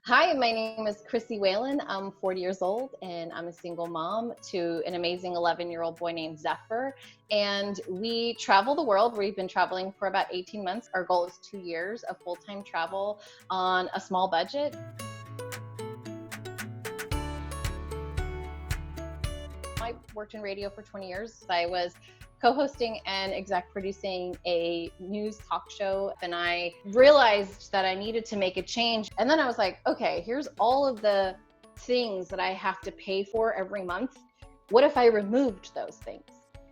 Hi, my name is Crissy Whalin. I'm 40 years old and I'm a single mom to an amazing 11-year-old boy named Zephyr. And we travel the world. We've been traveling for about 18 months. Our goal is 2 years of full-time travel on a small budget. I worked in radio for 20 years. I was co-hosting and exec producing a news talk show, and I realized that I needed to make a change. And then I was like, okay, here's all of the things that I have to pay for every month. What if I removed those things?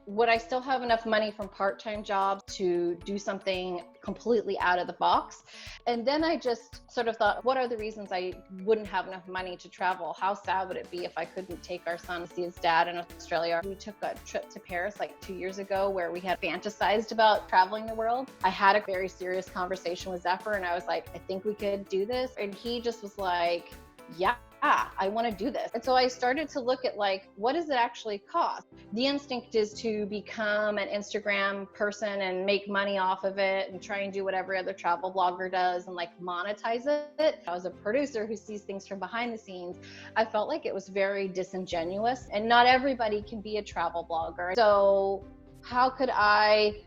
Would I still have enough money from part-time jobs to do something completely out of the box? And then I just sort of thought, what are the reasons I wouldn't have enough money to travel? How sad would it be if I couldn't take our son to see his dad in Australia? We took a trip to Paris like 2 years ago where we had fantasized about traveling the world. I had a very serious conversation with Zephyr and I was like, I think we could do this. And he just was like, yeah, I want to do this. And so I started to look at what does it actually cost? The instinct is to become an Instagram person and make money off of it and try and do what every other travel blogger does and monetize it. As a producer who sees things from behind the scenes, I felt like it was very disingenuous, and not everybody can be a travel blogger. So how could I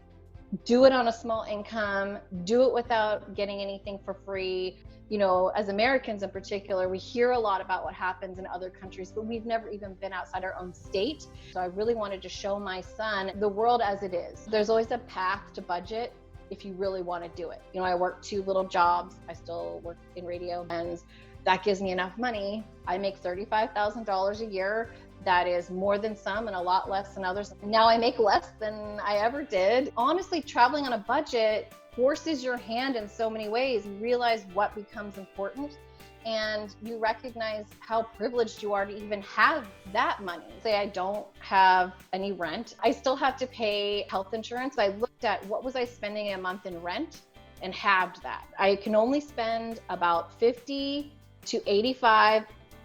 do it on a small income, do it without getting anything for free? You know, as Americans in particular, we hear a lot about what happens in other countries, but we've never even been outside our own state. So I really wanted to show my son the world as it is. There's always a path to budget if you really want to do it. You know, I work 2 little jobs. I still work in radio, and that gives me enough money. I make $35,000 a year. That is more than some and a lot less than others. Now I make less than I ever did. Honestly, traveling on a budget forces your hand in so many ways. You realize what becomes important, and you recognize how privileged you are to even have that money. Say I don't have any rent. I still have to pay health insurance. I looked at what was I spending a month in rent and halved that. I can only spend about 50 to 85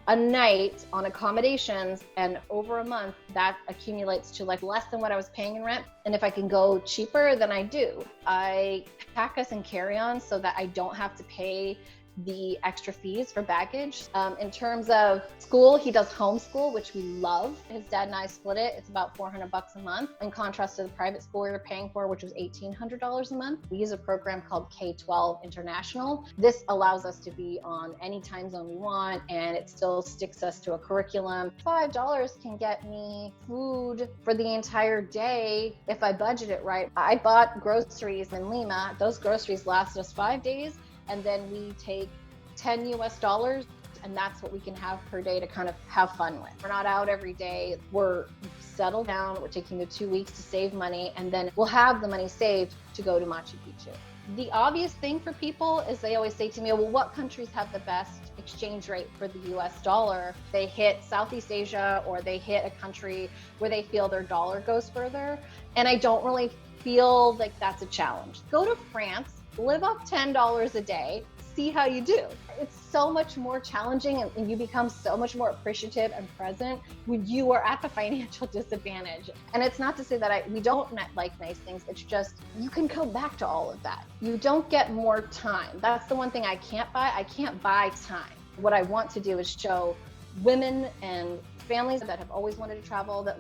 a night on accommodations, and over a month that accumulates to less than what I was paying in rent. And if I can go cheaper, then I do. I pack us in carry-on so that I don't have to pay the extra fees for baggage. In terms of school, he does homeschool, which we love. His dad and I split it. It's about $400 a month, in contrast to the private school we were paying for, which was $1,800 a month. We use a program called K-12 International. This allows us to be on any time zone we want, and it still sticks us to a curriculum. $5 can get me food for the entire day if I budget it right. I bought groceries in Lima. Those groceries lasted us 5 days. And then we take $10 US, and that's what we can have per day to kind of have fun with. We're not out every day. We're settled down. We're taking the 2 weeks to save money, and then we'll have the money saved to go to Machu Picchu. The obvious thing for people is they always say to me, well, what countries have the best exchange rate for the US dollar? They hit Southeast Asia, or they hit a country where they feel their dollar goes further. And I don't really feel like that's a challenge. Go to France, live off $10 a day, see how you do. It's so much more challenging, and you become so much more appreciative and present when you are at the financial disadvantage. And it's not to say that we don't like nice things. It's just you can go back to all of that. You don't get more time. That's the one thing I can't buy. I can't buy time. What I want to do is show women and families that have always wanted to travel that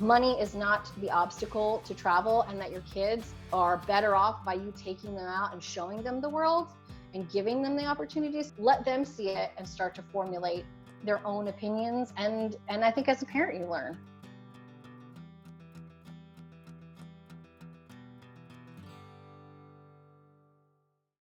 money is not the obstacle to travel, and that your kids are better off by you taking them out and showing them the world and giving them the opportunities. Let them see it and start to formulate their own opinions. And I think as a parent, you learn.